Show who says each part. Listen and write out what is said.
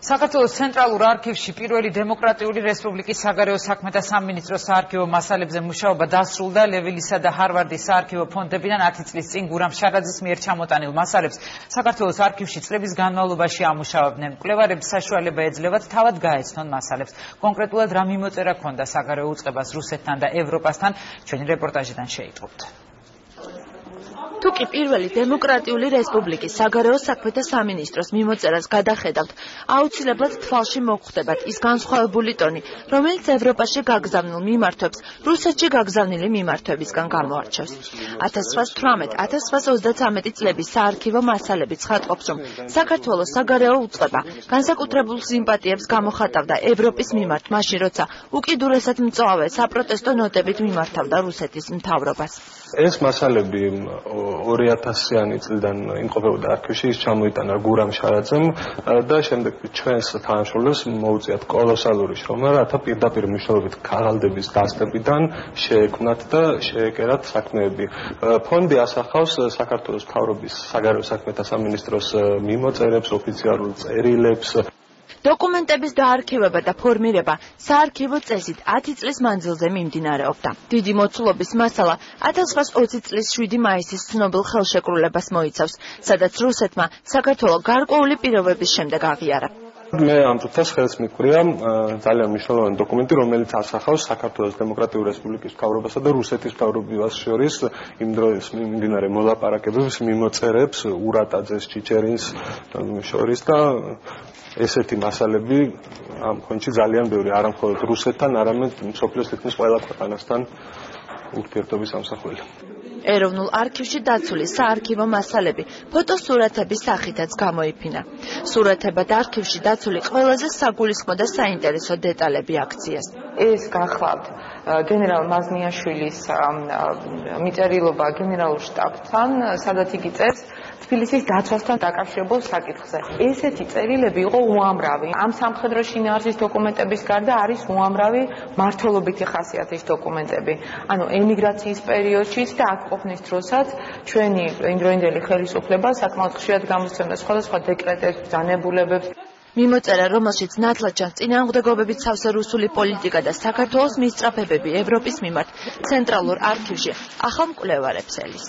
Speaker 1: საქართველოს ცენტრალურ არქივში პირველი დემოკრატიული რესპუბლიკის საგარეო საქმეთა სამინისტროს საარქივო მასალებზე მუშაობა დასრულდა. ლევილისა და ჰარვარდის საარქივო ფონდებიდან 10 წლის წინ გურამ შარაძის მიერ ჩამოტანილ მასალებს საქართველოს არქივში წლების განმავლობაში ამუშავებდნენ. მკვლევარებს საშუალება ეძლევათ თავად გაეცნონ მასალებს. კონკრეტულად რა მიმოწერა ჰქონდა საგარეო უწყებას რუსეთთან და ევროპასთან, ჩვენი რეპორტაჟიდან შეიტყობთ.
Speaker 2: თუკი პირველი დემოკრატიული რესპუბლიკის საგარეო საქმეთა სამინისტროს მიმოწერას გადახედავთ, აუცილებლად თვალში მოგხვდებათ ის განსხვავებული ტონი, რომელიც ევროპაში გაგზავნილ მიმართვებს რუსეთში გაგზავნილი მიმართვებისგან გამოარჩევს. 1918-1933 წლების საარქივო მასალები ცხადყოფს, რომ საქართველოს საგარეო უწყება განსაკუთრებულ სიმპათიებს გამოხატავდა ევროპის მიმართ, მაშინ როცა უკიდურესად მწვავე საპროტესტო ნოტებით მიმართავდა რუსეთის მთავრობას.
Speaker 3: ეს მასალები 2000-იანი წლიდან იმყოფებოდა არქივში, ის ჩამოიტანა გურამ შარაძემ და შემდეგ ჩვენს თანამშრომლებს მოუწიათ კოლოსალური შრომა, რათა პირდაპირ მნიშვნელობით ქაღალდების დასტებიდან შეექმნათ და შეეკერათ საქმეები. ფონდი ასახავს საქართველოს მთავრობის საგარეო საქმეთა სამინისტროს მიმოწერებს, ოფიციალურ წერილებს.
Speaker 2: დოკუმენტების დაარქივება და ფორმირება საარქივო წესით 10 წლის მანძილზე მიმდინარეობდა. დიდი მოცულობის მასალა 1920 წლის 7 მაისის ცნობილ ხელშეკრულებას მოიცავს, სადაც რუსეთმა საქართველოს გარკვეული პირობების შემდეგ აღიარა.
Speaker 3: მე ამ წუთას ხელს მიკვრია ძალიან მნიშვნელოვანი დოკუმენტი, რომელიც ასახავს საქართველოს დემოკრატიული რესპუბლიკის მთავრობასა და რუსეთის მთავრობას შორის იმ დროს მიმდინარე მოლაპარაკებების მიმოწერებს ურატაძეს, ჩიჩერინს შორის და ესეთი მასალები ამ ფონდში ძალიან ბევრი, არა მხოლოდ რუსეთთან, არამედ მსოფლიოს თითქმის ყველა ქვეყანასთან ურთიერთობის ამსახველი.
Speaker 2: ეროვნულ არქივში დაცული საარქივო მასალები ფოტოსურათების სახითაც გამოიფინა. სურათებად არქივში დაცული ყველაზე საგულისხმო და საინტერესო დეტალები აქციას.
Speaker 4: ეს გახლავთ გენერალ მაზნიაშვილის მიწერილობა გენერალურ შტაბთან, სადაც იგი წერს თბილისის დაცვასთან დაკავშირებულ საკითხზე. ესეთი წერილები იყო უამრავი. ამ სამხედრო შინაარსის დოკუმენტების გარდა არის უამრავი მმართველობითი ხასიათის დოკუმენტები. ანუ ემიგრაციის პერიოდშიც და აქ ყოფნის დროსაც ჩვენი იმდროინდელი ხელისუფლება საკმაოდ ხშირად გამოსცემდა სხვადასხვა დეკრეტებს, ბრძანებულებებს.
Speaker 2: მიმოწერა, რომელშიც ნათლად ჩანს წინააღმდეგობებით სავსე რუსული პოლიტიკა და საქართველოს მისწრაფებები ევროპის მიმართ ცენტრალურ არქივში ახალ მკვლევარებს ელის.